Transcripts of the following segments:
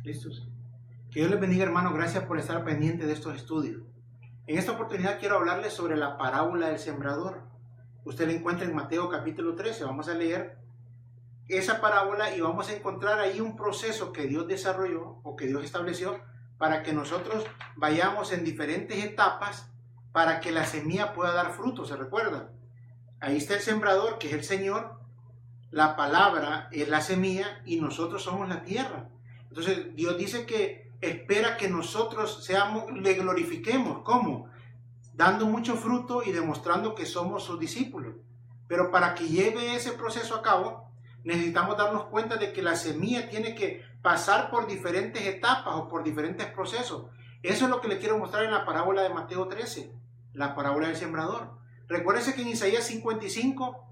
¿Listos? Que Dios les bendiga, hermanos. Gracias por estar pendiente de estos estudios. En esta oportunidad quiero hablarles sobre la parábola del sembrador. Usted la encuentra en Mateo capítulo 13. Vamos a leer esa parábola y vamos a encontrar ahí un proceso que Dios desarrolló o que Dios estableció para que nosotros vayamos en diferentes etapas para que la semilla pueda dar fruto. ¿Se recuerda? Ahí está el sembrador, que es el Señor. La palabra es la semilla y nosotros somos la tierra. Entonces Dios dice que espera que nosotros le glorifiquemos. ¿Cómo? Dando mucho fruto y demostrando que somos sus discípulos. Pero para que lleve ese proceso a cabo, necesitamos darnos cuenta de que la semilla tiene que pasar por diferentes etapas o por diferentes procesos. Eso es lo que le quiero mostrar en la parábola de Mateo 13, la parábola del sembrador. Recuérdese que en Isaías 55,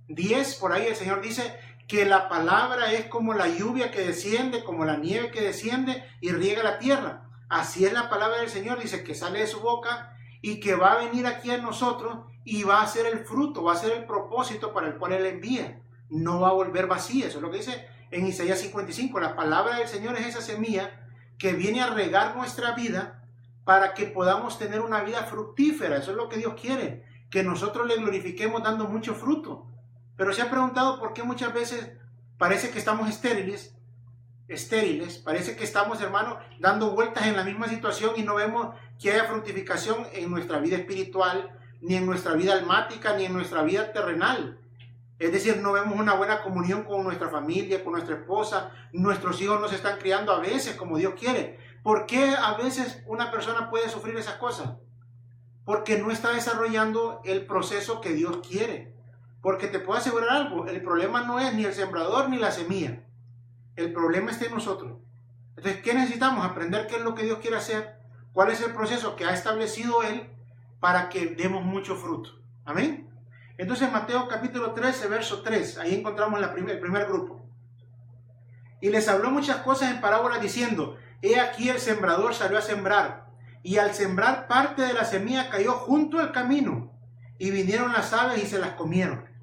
10, por ahí el Señor dice que la palabra es como la lluvia que desciende, como la nieve que desciende y riega la tierra. Así es la palabra del Señor, dice que sale de su boca y que va a venir aquí a nosotros y va a ser el fruto, va a ser el propósito para el cual Él envía. No va a volver vacía. Eso es lo que dice en Isaías 55. La palabra del Señor es esa semilla que viene a regar nuestra vida para que podamos tener una vida fructífera. Eso es lo que Dios quiere, que nosotros le glorifiquemos dando mucho fruto. Pero se ha preguntado por qué muchas veces parece que estamos estériles, parece que estamos, hermanos, dando vueltas en la misma situación y no vemos que haya fructificación en nuestra vida espiritual, ni en nuestra vida almática, ni en nuestra vida terrenal. Es decir, no vemos una buena comunión con nuestra familia, con nuestra esposa, nuestros hijos no se están criando a veces como Dios quiere. ¿Por qué a veces una persona puede sufrir esas cosas? Porque no está desarrollando el proceso que Dios quiere. Porque te puedo asegurar algo, el problema no es ni el sembrador ni la semilla. El problema está en nosotros. Entonces, ¿qué necesitamos? Aprender qué es lo que Dios quiere hacer, cuál es el proceso que ha establecido Él para que demos mucho fruto. Amén. Entonces, Mateo capítulo 13, verso 3, ahí encontramos el primer grupo. Y les habló muchas cosas en parábolas diciendo, he aquí el sembrador salió a sembrar, y al sembrar parte de la semilla cayó junto al camino, y vinieron las aves y se las comieron.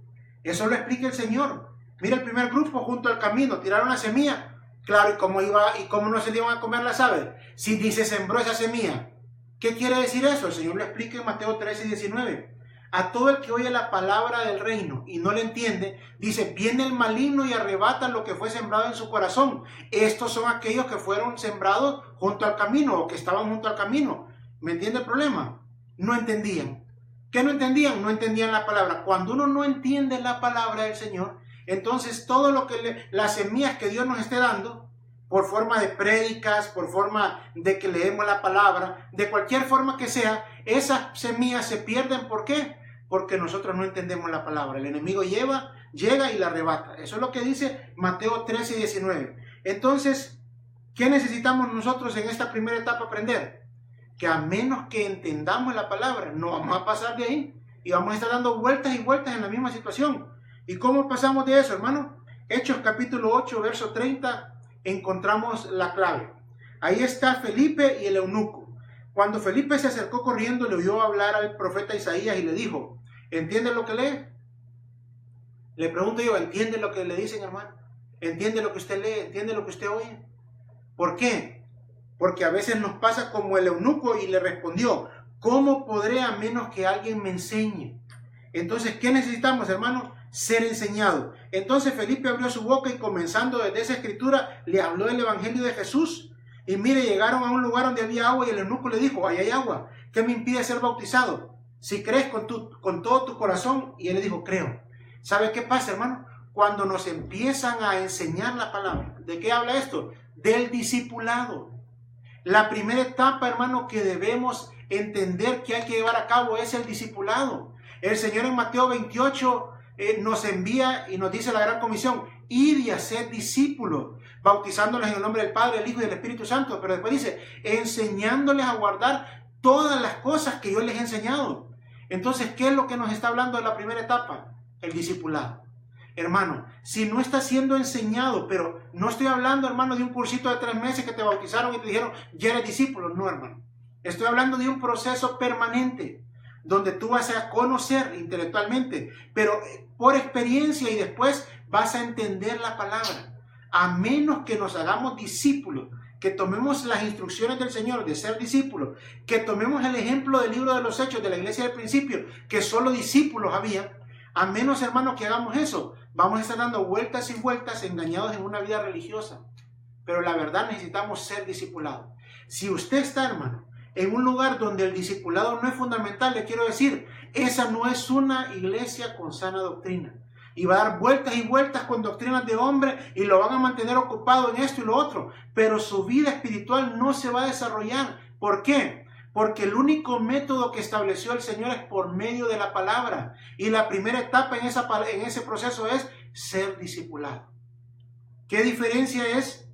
Eso lo explica el Señor. Mira el primer grupo junto al camino, tiraron la semilla. Claro, ¿y cómo no se le iban a comer las aves? Si dice sembró esa semilla. ¿Qué quiere decir eso? El Señor lo explica en Mateo 13, 19. A todo el que oye la palabra del reino y no le entiende, dice, viene el maligno y arrebata lo que fue sembrado en su corazón. Estos son aquellos que fueron sembrados junto al camino o que estaban junto al camino. ¿Me entiende el problema? No entendían. ¿Qué no entendían? No entendían la palabra. Cuando uno no entiende la palabra del Señor, entonces todo lo que las semillas que Dios nos esté dando, por forma de prédicas, por forma de que leemos la palabra, de cualquier forma que sea, esas semillas se pierden. ¿Por qué? Porque nosotros no entendemos la palabra. El enemigo llega y la arrebata. Eso es lo que dice Mateo 13 y 19. Entonces, ¿qué necesitamos nosotros en esta primera etapa aprender? Que a menos que entendamos la palabra, no vamos a pasar de ahí y vamos a estar dando vueltas y vueltas en la misma situación. ¿Y cómo pasamos de eso, hermano? Hechos capítulo 8, verso 30, encontramos la clave. Ahí está Felipe y el eunuco. Cuando Felipe se acercó corriendo, le oyó hablar al profeta Isaías y le dijo, ¿entiende lo que lee? Le pregunto yo, ¿entiende lo que le dicen, hermano? ¿Entiende lo que usted lee? ¿Entiende lo que usted oye? ¿Por qué? Porque a veces nos pasa como el eunuco y le respondió, ¿cómo podré a menos que alguien me enseñe? Entonces, ¿qué necesitamos, hermano? Ser enseñado. Entonces Felipe abrió su boca y comenzando desde esa escritura, le habló el evangelio de Jesús. Y mire, llegaron a un lugar donde había agua y el eunuco le dijo, ahí hay agua, ¿qué me impide ser bautizado? Si crees con todo tu corazón. Y él le dijo, creo. ¿Sabe qué pasa, hermano? Cuando nos empiezan a enseñar la palabra, ¿de qué habla esto? Del discipulado. La primera etapa, hermano, que debemos entender que hay que llevar a cabo es el discipulado. El Señor en Mateo 28 nos envía y nos dice la gran comisión, ir y hacer discípulos, bautizándoles en el nombre del Padre, del Hijo y del Espíritu Santo. Pero después dice, enseñándoles a guardar todas las cosas que yo les he enseñado. Entonces, ¿qué es lo que nos está hablando de la primera etapa? El discipulado. Hermano, si no está siendo enseñado, pero no estoy hablando, hermano, de un cursito de 3 meses que te bautizaron y te dijeron, ya eres discípulo. No, hermano. Estoy hablando de un proceso permanente, donde tú vas a conocer intelectualmente, pero por experiencia, y después vas a entender la palabra. A menos que nos hagamos discípulos que tomemos las instrucciones del Señor de ser discípulos, que tomemos el ejemplo del libro de los Hechos de la iglesia del principio, que solo discípulos había, a menos, hermanos, que hagamos eso, vamos a estar dando vueltas y vueltas engañados en una vida religiosa. Pero la verdad, necesitamos ser discipulados. Si usted está, hermano, en un lugar donde el discipulado no es fundamental, le quiero decir, esa no es una iglesia con sana doctrina. Y va a dar vueltas y vueltas con doctrinas de hombre y lo van a mantener ocupado en esto y lo otro. Pero su vida espiritual no se va a desarrollar. ¿Por qué? Porque el único método que estableció el Señor es por medio de la palabra. Y la primera etapa en ese proceso es ser discipulado. ¿Qué diferencia es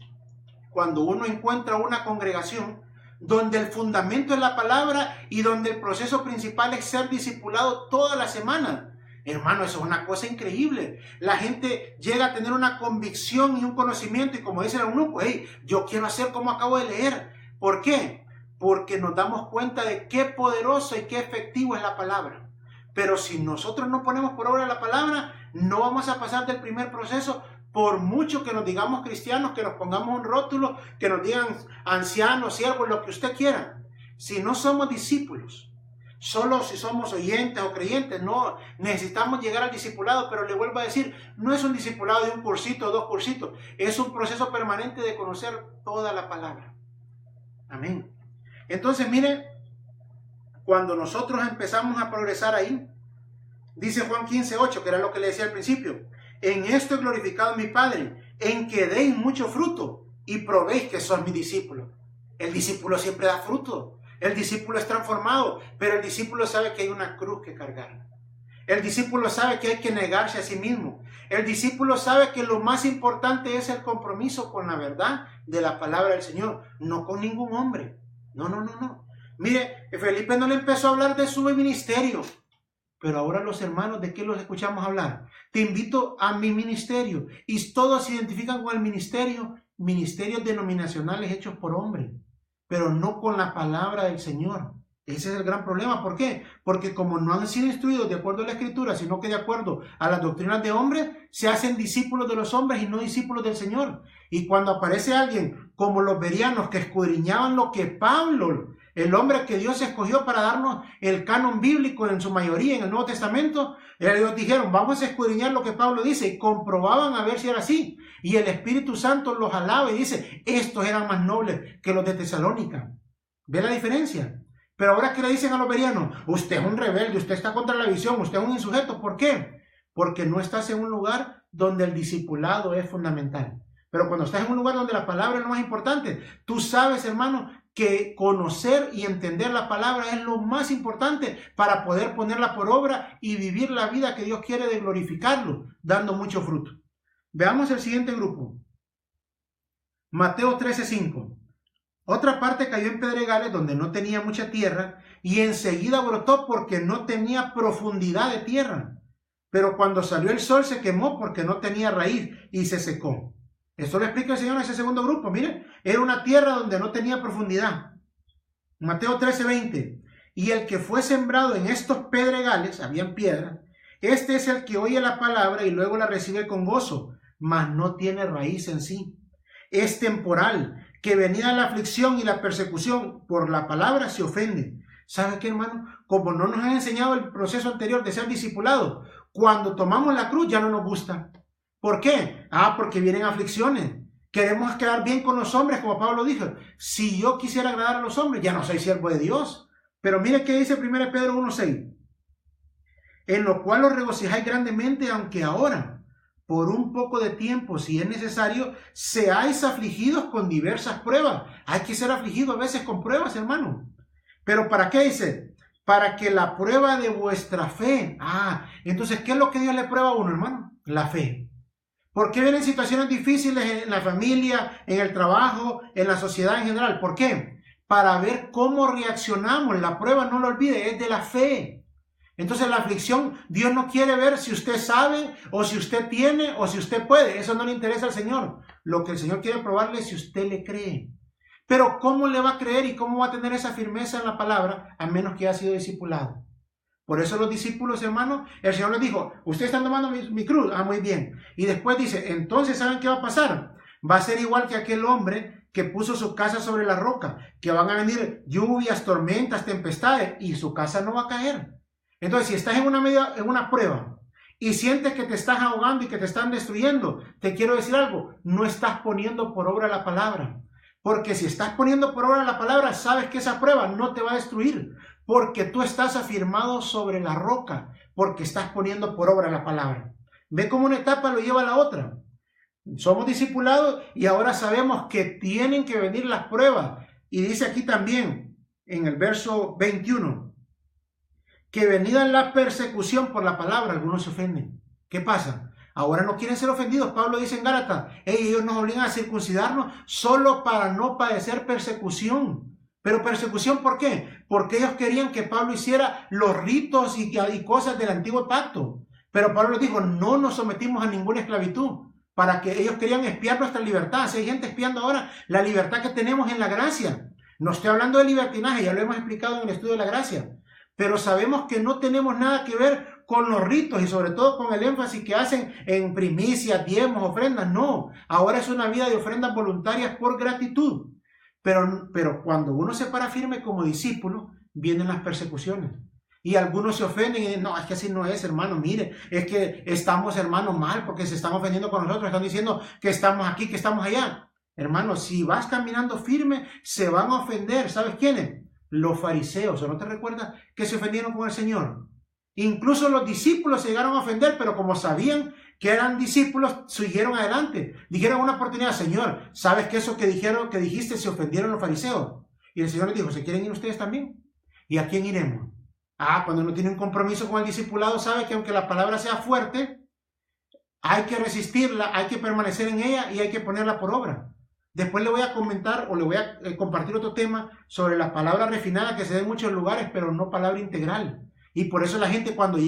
cuando uno encuentra una congregación donde el fundamento es la palabra y donde el proceso principal es ser discipulado toda la semana? Hermano, eso es una cosa increíble. La gente llega a tener una convicción y un conocimiento y como dice el eunuco, hey, yo quiero hacer como acabo de leer. ¿Por qué? Porque nos damos cuenta de qué poderoso y qué efectivo es la palabra. Pero si nosotros no ponemos por obra la palabra, no vamos a pasar del primer proceso. Por mucho que nos digamos cristianos, que nos pongamos un rótulo, que nos digan ancianos, siervos, lo que usted quiera. Si no somos discípulos, solo si somos oyentes o creyentes, no necesitamos llegar al discipulado, pero le vuelvo a decir, no es un discipulado de un cursito o dos cursitos, es un proceso permanente de conocer toda la palabra. Amén. Entonces, mire, cuando nosotros empezamos a progresar ahí, dice Juan 15:8, que era lo que le decía al principio, en esto he glorificado a mi Padre, en que deis mucho fruto y probéis que sois mis discípulos. El discípulo siempre da fruto. El discípulo es transformado, pero el discípulo sabe que hay una cruz que cargar. El discípulo sabe que hay que negarse a sí mismo. El discípulo sabe que lo más importante es el compromiso con la verdad de la palabra del Señor, no con ningún hombre. No. Mire, Felipe no le empezó a hablar de su ministerio, pero ahora los hermanos, ¿de qué los escuchamos hablar? Te invito a mi ministerio. Y todos se identifican con el ministerio, ministerios denominacionales hechos por hombres, pero no con la palabra del Señor. Ese es el gran problema. ¿Por qué? Porque como no han sido instruidos de acuerdo a la Escritura, sino que de acuerdo a las doctrinas de hombres, se hacen discípulos de los hombres y no discípulos del Señor. Y cuando aparece alguien como los bereanos que escudriñaban lo que Pablo, el hombre que Dios escogió para darnos el canon bíblico en su mayoría en el Nuevo Testamento, ellos dijeron, vamos a escudriñar lo que Pablo dice, y comprobaban a ver si era así. Y el Espíritu Santo los alaba y dice, estos eran más nobles que los de Tesalónica. ¿Ve la diferencia? Pero ahora, ¿qué le dicen a los bereanos? Usted es un rebelde, usted está contra la visión, usted es un insujeto. ¿Por qué? Porque no estás en un lugar donde el discipulado es fundamental. Pero cuando estás en un lugar donde la palabra es lo más importante, tú sabes, hermano, que conocer y entender la palabra es lo más importante para poder ponerla por obra y vivir la vida que Dios quiere de glorificarlo, dando mucho fruto. Veamos el siguiente grupo. Mateo 13:5. Otra parte cayó en pedregales donde no tenía mucha tierra y enseguida brotó porque no tenía profundidad de tierra. Pero cuando salió el sol se quemó porque no tenía raíz y se secó. Esto lo explica el Señor en ese segundo grupo. Miren, era una tierra donde no tenía profundidad. Mateo 13:20. Y el que fue sembrado en estos pedregales, habían piedras, este es el que oye la palabra y luego la recibe con gozo, mas no tiene raíz en sí. Es temporal, que venida la aflicción y la persecución por la palabra se ofende. ¿Sabe qué, hermano? Como no nos han enseñado el proceso anterior de ser discipulados, cuando tomamos la cruz ya no nos gusta. ¿Por qué? Porque vienen aflicciones. Queremos quedar bien con los hombres, como Pablo dijo. Si yo quisiera agradar a los hombres, ya no soy siervo de Dios. Pero mire qué dice 1 Pedro 1:6. En lo cual os regocijáis grandemente, aunque ahora, por un poco de tiempo, si es necesario, seáis afligidos con diversas pruebas. Hay que ser afligidos a veces con pruebas, hermano. ¿Pero para qué dice? Para que la prueba de vuestra fe. Entonces, ¿qué es lo que Dios le prueba a uno, hermano? La fe. ¿Por qué vienen situaciones difíciles en la familia, en el trabajo, en la sociedad en general? ¿Por qué? Para ver cómo reaccionamos. La prueba, no lo olvide, es de la fe. Entonces la aflicción, Dios no quiere ver si usted sabe, o si usted tiene, o si usted puede. Eso no le interesa al Señor. Lo que el Señor quiere probarle es si usted le cree. Pero ¿cómo le va a creer y cómo va a tener esa firmeza en la palabra a menos que haya sido discipulado? Por eso los discípulos, hermanos, el Señor les dijo, ustedes están tomando mi cruz. Muy bien. Y después dice, entonces, ¿saben qué va a pasar? Va a ser igual que aquel hombre que puso su casa sobre la roca, que van a venir lluvias, tormentas, tempestades y su casa no va a caer. Entonces, si estás en una prueba y sientes que te estás ahogando y que te están destruyendo, te quiero decir algo, no estás poniendo por obra la palabra. Porque si estás poniendo por obra la palabra, sabes que esa prueba no te va a destruir, porque tú estás afirmado sobre la roca, porque estás poniendo por obra la palabra. Ve cómo una etapa lo lleva a la otra. Somos discipulados y ahora sabemos que tienen que venir las pruebas. Y dice aquí también, en el verso 21, que venida la persecución por la palabra, algunos se ofenden. ¿Qué pasa? Ahora no quieren ser ofendidos. Pablo dice en Gálatas, ellos nos obligan a circuncidarnos solo para no padecer persecución. ¿Pero persecución por qué? Porque ellos querían que Pablo hiciera los ritos y cosas del antiguo pacto. Pero Pablo les dijo, no nos sometimos a ninguna esclavitud, para que ellos querían espiar nuestra libertad. Si hay gente espiando ahora la libertad que tenemos en la gracia. No estoy hablando de libertinaje, ya lo hemos explicado en el estudio de la gracia. Pero sabemos que no tenemos nada que ver con los ritos y sobre todo con el énfasis que hacen en primicias, diezmos, ofrendas. No, ahora es una vida de ofrendas voluntarias por gratitud. Pero cuando uno se para firme como discípulo, vienen las persecuciones. Y algunos se ofenden y dicen, no, es que así no es, hermano, mire, es que estamos, hermano, mal porque se están ofendiendo con nosotros, están diciendo que estamos aquí, que estamos allá. Hermano, si vas caminando firme, se van a ofender. ¿Sabes quiénes? Los fariseos. ¿O no te recuerdas que se ofendieron con el Señor? Incluso los discípulos se llegaron a ofender, pero como sabían que eran discípulos, siguieron adelante. Dijeron una oportunidad, Señor, ¿sabes que eso que dijiste se ofendieron los fariseos? Y el Señor les dijo, ¿se quieren ir ustedes también? ¿Y a quién iremos? Cuando uno tiene un compromiso con el discipulado, sabe que aunque la palabra sea fuerte, hay que resistirla, hay que permanecer en ella y hay que ponerla por obra. Después le voy a comentar o le voy a compartir otro tema sobre la palabra refinada que se da en muchos lugares, pero no palabra integral. Y por eso la gente cuando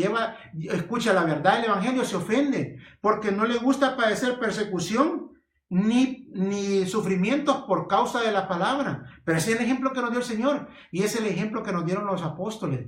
escucha la verdad del evangelio se ofende, porque no le gusta padecer persecución ni sufrimientos por causa de la palabra. Pero ese es el ejemplo que nos dio el Señor y es el ejemplo que nos dieron los apóstoles.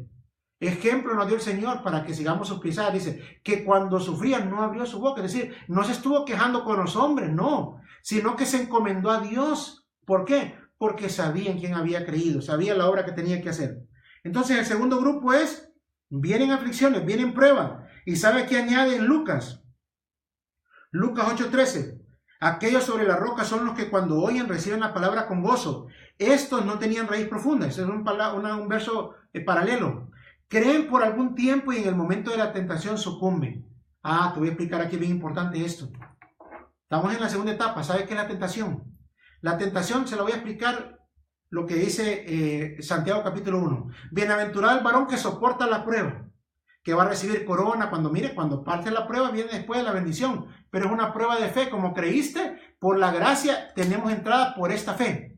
Ejemplo nos dio el Señor para que sigamos sus pisadas. Dice que cuando sufría no abrió su boca, es decir, no se estuvo quejando con los hombres, no, sino que se encomendó a Dios. ¿Por qué? Porque sabía en quién había creído, sabía la obra que tenía que hacer. Entonces el segundo grupo es, vienen aflicciones, vienen pruebas. ¿Y sabe qué añade en Lucas? Lucas 8:13. Aquellos sobre la roca son los que cuando oyen reciben la palabra con gozo. Estos no tenían raíz profunda. Ese es un verso paralelo. Creen por algún tiempo y en el momento de la tentación sucumben. Te voy a explicar aquí bien importante esto. Estamos en la segunda etapa. ¿Sabe qué es la tentación? La tentación se lo voy a explicar lo que dice Santiago capítulo 1. Bienaventurado el varón que soporta la prueba, que va a recibir corona cuando parte la prueba viene después de la bendición. Pero es una prueba de fe. Como creíste, por la gracia tenemos entrada por esta fe.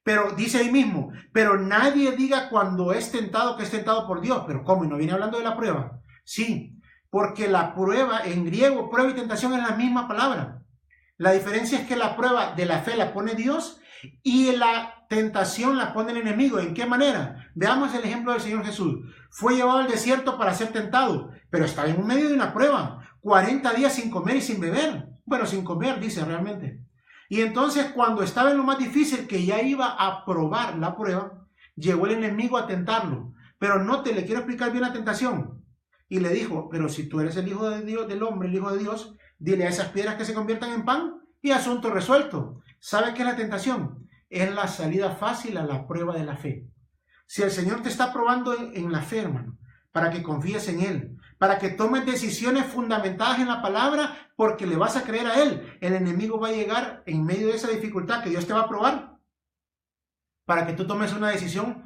Pero dice ahí mismo, pero nadie diga cuando es tentado que es tentado por Dios. Pero ¿cómo? ¿Y no viene hablando de la prueba? Sí, porque la prueba, en griego, prueba y tentación es la misma palabra. La diferencia es que la prueba de la fe la pone Dios y la tentación la pone el enemigo. ¿En qué manera? Veamos el ejemplo del Señor Jesús. Fue llevado al desierto para ser tentado, pero estaba en medio de una prueba. 40 días sin comer y sin beber. Bueno, sin comer, dice realmente. Y entonces cuando estaba en lo más difícil, que ya iba a probar la prueba, llegó el enemigo a tentarlo. Pero note, le quiero explicar bien la tentación. Y le dijo, pero si tú eres el Hijo de Dios, del hombre, el Hijo de Dios, dile a esas piedras que se conviertan en pan y asunto resuelto. ¿Sabe qué es la tentación? Es la salida fácil a la prueba de la fe. Si el Señor te está probando en la fe, hermano, para que confíes en Él, para que tomes decisiones fundamentadas en la palabra, porque le vas a creer a Él, el enemigo va a llegar en medio de esa dificultad que Dios te va a probar, para que tú tomes una decisión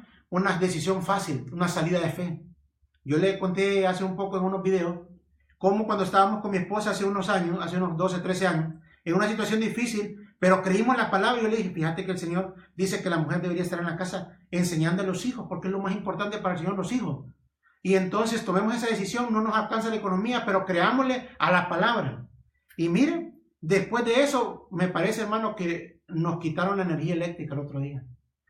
fácil, una salida de fe. Yo le conté hace un poco en unos videos, cómo cuando estábamos con mi esposa hace unos 12, 13 años, en una situación difícil, pero creímos en la palabra. Yo le dije, fíjate que el Señor dice que la mujer debería estar en la casa enseñando a los hijos, porque es lo más importante para el Señor, los hijos. Y entonces tomemos esa decisión, no nos alcanza la economía, pero creámosle a la palabra. Y miren, después de eso, me parece, hermano, que nos quitaron la energía eléctrica el otro día.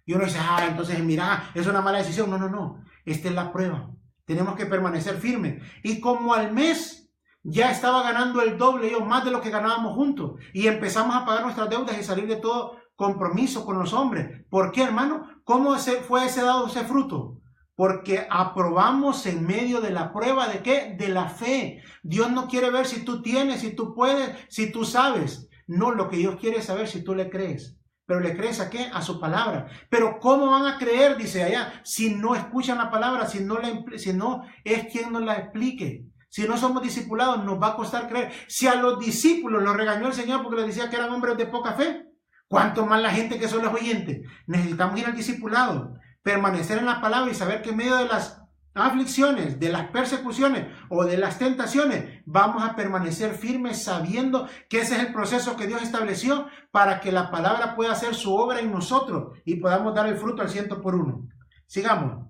Y uno dice, entonces mira, es una mala decisión. No, esta es la prueba. Tenemos que permanecer firmes. Y como al mes ya estaba ganando el doble, más de lo que ganábamos juntos. Y empezamos a pagar nuestras deudas y salir de todo compromiso con los hombres. ¿Por qué, hermano? ¿Cómo fue dado ese fruto? Porque aprobamos en medio de la prueba ¿de qué? De la fe. Dios no quiere ver si tú tienes, si tú puedes, si tú sabes. No, lo que Dios quiere es saber si tú le crees. ¿Pero le crees a qué? A su palabra. Pero ¿cómo van a creer? Dice allá, si no escuchan la palabra, si no es quien nos la explique. Si no somos discipulados, nos va a costar creer. Si a los discípulos los regañó el Señor porque les decía que eran hombres de poca fe, ¿cuánto más la gente que son los oyentes? Necesitamos ir al discipulado, permanecer en la palabra y saber que en medio de las aflicciones, de las persecuciones o de las tentaciones, vamos a permanecer firmes sabiendo que ese es el proceso que Dios estableció para que la palabra pueda hacer su obra en nosotros y podamos dar el fruto al 100%. Sigamos.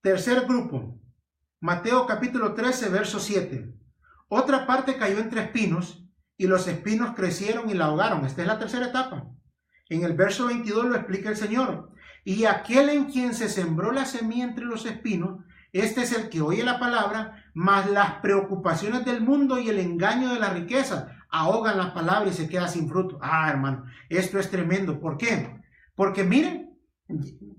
Tercer grupo. Mateo capítulo 13, verso 7. Otra parte cayó entre espinos y los espinos crecieron y la ahogaron. Esta es la tercera etapa. En el verso 22 lo explica el Señor. Y aquel en quien se sembró la semilla entre los espinos, este es el que oye la palabra, mas las preocupaciones del mundo y el engaño de la riqueza ahogan la palabra y se queda sin fruto. Hermano, esto es tremendo. ¿Por qué? Porque miren,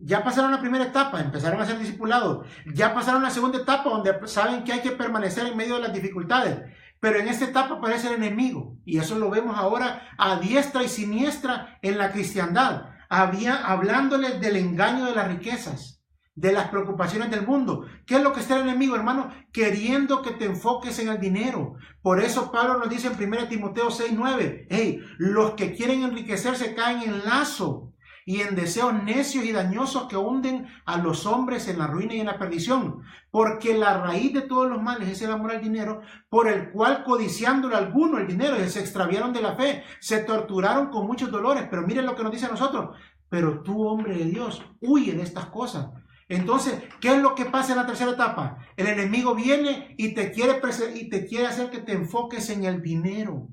ya pasaron la primera etapa, empezaron a ser discipulados. Ya pasaron la segunda etapa donde saben que hay que permanecer en medio de las dificultades. Pero en esta etapa aparece el enemigo. Y eso lo vemos ahora a diestra y siniestra en la cristiandad. Hablándoles del engaño de las riquezas, de las preocupaciones del mundo. ¿Qué es lo que está el enemigo, hermano? Queriendo que te enfoques en el dinero. Por eso Pablo nos dice en 1 Timoteo 6:9, los que quieren enriquecerse caen en lazo y en deseos necios y dañosos que hunden a los hombres en la ruina y en la perdición. Porque la raíz de todos los males es el amor al dinero, por el cual codiciándolo alguno el dinero, y se extraviaron de la fe, se torturaron con muchos dolores. Pero miren lo que nos dice a nosotros. Pero tú, hombre de Dios, huye de estas cosas. Entonces, ¿qué es lo que pasa en la tercera etapa? El enemigo viene y te quiere hacer que te enfoques en el dinero,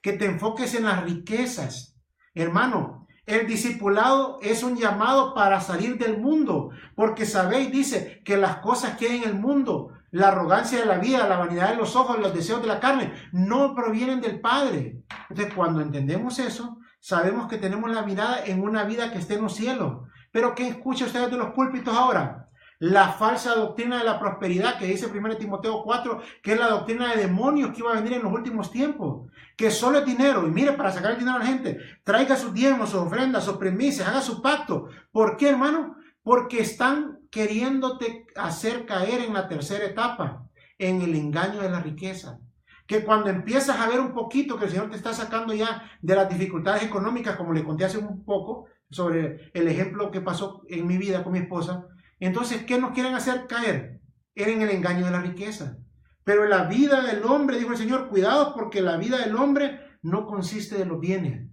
que te enfoques en las riquezas. Hermano, el discipulado es un llamado para salir del mundo, porque sabéis, dice, que las cosas que hay en el mundo, la arrogancia de la vida, la vanidad de los ojos, los deseos de la carne, no provienen del Padre. Entonces, cuando entendemos eso, sabemos que tenemos la mirada en una vida que esté en los cielos. Pero ¿qué escucha ustedes de los púlpitos ahora? La falsa doctrina de la prosperidad que dice 1 Timoteo 4, que es la doctrina de demonios que iba a venir en los últimos tiempos, que solo es dinero. Y mire, para sacar el dinero a la gente, traiga sus diezmos, sus ofrendas, sus primicias, haga su pacto. ¿Por qué, hermano? Porque están queriéndote hacer caer en la tercera etapa, en el engaño de la riqueza. Que cuando empiezas a ver un poquito que el Señor te está sacando ya de las dificultades económicas, como le conté hace un poco sobre el ejemplo que pasó en mi vida con mi esposa, entonces, ¿qué nos quieren hacer caer? En el engaño de la riqueza. Pero la vida del hombre, dijo el Señor, cuidado, porque la vida del hombre no consiste de los bienes.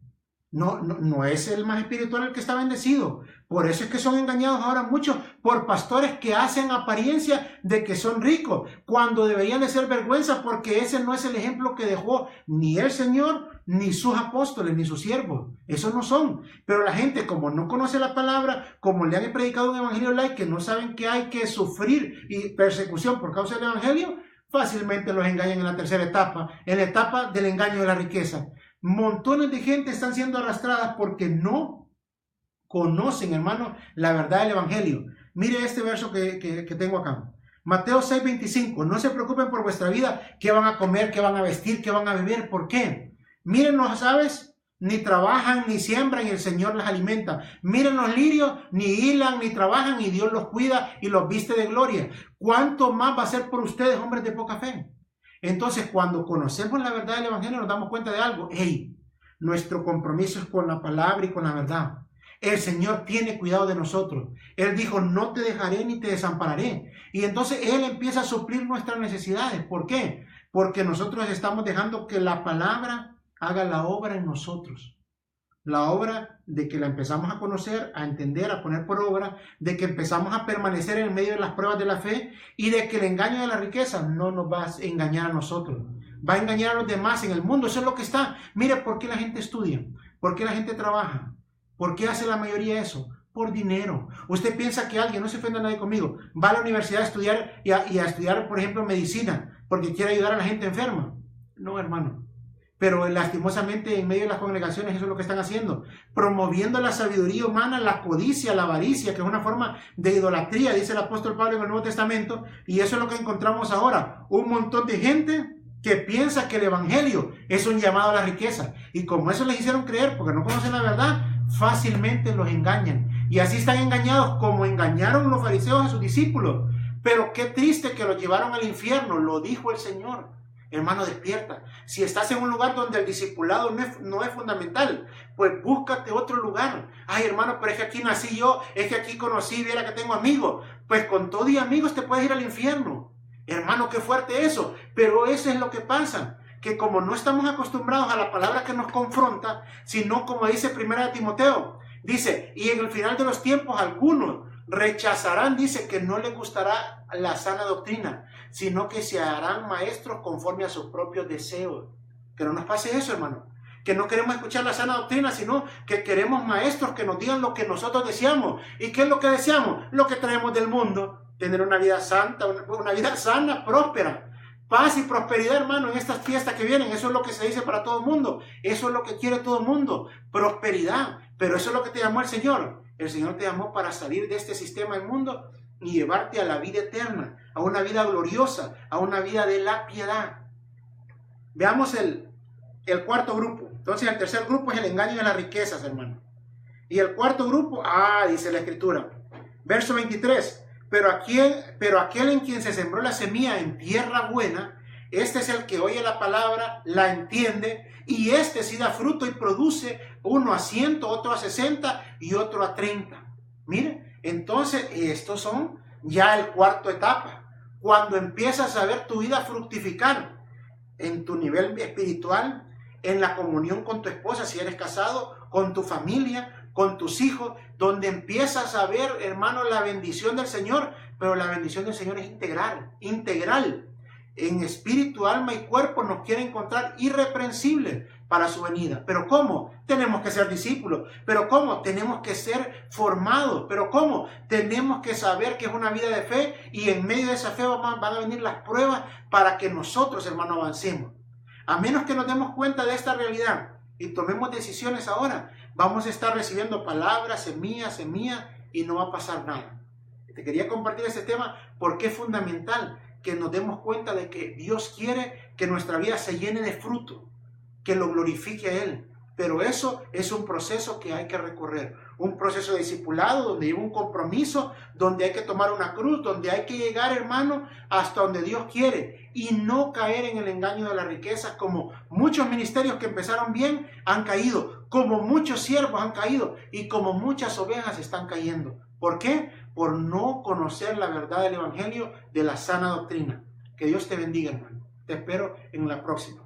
No es el más espiritual el que está bendecido. Por eso es que son engañados ahora muchos por pastores que hacen apariencia de que son ricos, cuando deberían de ser vergüenza, porque ese no es el ejemplo que dejó ni el Señor, ni sus apóstoles, ni sus siervos. Esos no son. Pero la gente, como no conoce la palabra, como le han predicado un evangelio light, que no saben que hay que sufrir y persecución por causa del evangelio, fácilmente los engañan en la tercera etapa, en la etapa del engaño de la riqueza. Montones de gente están siendo arrastradas porque no conocen, hermano, la verdad del evangelio. Mire este verso que tengo acá. Mateo 6:25. No se preocupen por vuestra vida, qué van a comer, qué van a vestir, qué van a beber. ¿Por qué? Miren los aves, ni trabajan, ni siembran, y el Señor las alimenta. Miren los lirios, ni hilan, ni trabajan, y Dios los cuida y los viste de gloria. ¿Cuánto más va a ser por ustedes, hombres de poca fe? Entonces, cuando conocemos la verdad del evangelio, nos damos cuenta de algo. Nuestro compromiso es con la palabra y con la verdad. El Señor tiene cuidado de nosotros. Él dijo, no te dejaré ni te desampararé. Y entonces Él empieza a suplir nuestras necesidades. ¿Por qué? Porque nosotros estamos dejando que la palabra haga la obra en nosotros. La obra de que la empezamos a conocer, a entender, a poner por obra, de que empezamos a permanecer en medio de las pruebas de la fe y de que el engaño de la riqueza no nos va a engañar a nosotros. Va a engañar a los demás en el mundo. Eso es lo que está. Mire, ¿por qué la gente estudia? ¿Por qué la gente trabaja? ¿Por qué hace la mayoría eso? Por dinero. Usted piensa que alguien, no se ofenda a nadie conmigo, va a la universidad a estudiar y a estudiar, por ejemplo, medicina, porque quiere ayudar a la gente enferma. No, hermano. Pero lastimosamente en medio de las congregaciones eso es lo que están haciendo, promoviendo la sabiduría humana, la codicia, la avaricia, que es una forma de idolatría, dice el apóstol Pablo en el Nuevo Testamento, y eso es lo que encontramos ahora, un montón de gente que piensa que el evangelio es un llamado a la riqueza, y como eso les hicieron creer, porque no conocen la verdad, fácilmente los engañan, y así están engañados como engañaron los fariseos a sus discípulos. Pero qué triste que los llevaron al infierno, lo dijo el Señor. Hermano, despierta. Si estás en un lugar donde el discipulado no es fundamental, pues búscate otro lugar. Ay, hermano, pero es que aquí nací yo, es que aquí conocí, viera que tengo amigos. Pues con todo y amigos te puedes ir al infierno. Hermano, qué fuerte eso. Pero eso es lo que pasa, que como no estamos acostumbrados a la palabra que nos confronta, sino como dice 1 Timoteo, dice, y en el final de los tiempos algunos rechazarán, dice, que no les gustará la sana doctrina, sino que se harán maestros conforme a sus propios deseos. Que no nos pase eso, hermano. Que no queremos escuchar la sana doctrina, sino que queremos maestros que nos digan lo que nosotros deseamos. ¿Y qué es lo que deseamos? Lo que traemos del mundo. Tener una vida santa, una vida sana, próspera. Paz y prosperidad, hermano, en estas fiestas que vienen. Eso es lo que se dice para todo el mundo. Eso es lo que quiere todo el mundo. Prosperidad. Pero eso es lo que te llamó el Señor. El Señor te llamó para salir de este sistema del mundo y llevarte a la vida eterna, a una vida gloriosa, a una vida de la piedad. Veamos el cuarto grupo. Entonces el tercer grupo es el engaño de las riquezas, hermano. Y el cuarto grupo, dice la Escritura, verso 23, pero aquel en quien se sembró la semilla en tierra buena, este es el que oye la palabra, la entiende, y este sí da fruto y produce uno a 100, otro a 60 y otro a 30. Mire, entonces estos son ya el cuarto etapa. Cuando empiezas a ver tu vida fructificar en tu nivel espiritual, en la comunión con tu esposa, si eres casado, con tu familia, con tus hijos, donde empiezas a ver, hermano, la bendición del Señor, pero la bendición del Señor es integral. En espíritu, alma y cuerpo nos quiere encontrar irreprensibles para su venida. ¿Pero cómo? Tenemos que ser discípulos. ¿Pero cómo? Tenemos que ser formados. ¿Pero cómo? Tenemos que saber que es una vida de fe y en medio de esa fe van a venir las pruebas para que nosotros, hermano, avancemos. A menos que nos demos cuenta de esta realidad y tomemos decisiones ahora, vamos a estar recibiendo palabras, semillas y no va a pasar nada. Te quería compartir este tema porque es fundamental que nos demos cuenta de que Dios quiere que nuestra vida se llene de fruto, que lo glorifique a Él. Pero eso es un proceso que hay que recorrer, un proceso de discipulado donde hay un compromiso, donde hay que tomar una cruz, donde hay que llegar, hermano, hasta donde Dios quiere y no caer en el engaño de la riqueza, como muchos ministerios que empezaron bien han caído, como muchos siervos han caído y como muchas ovejas están cayendo. ¿Por qué? Por no conocer la verdad del evangelio, de la sana doctrina. Que Dios te bendiga, hermano. Te espero en la próxima.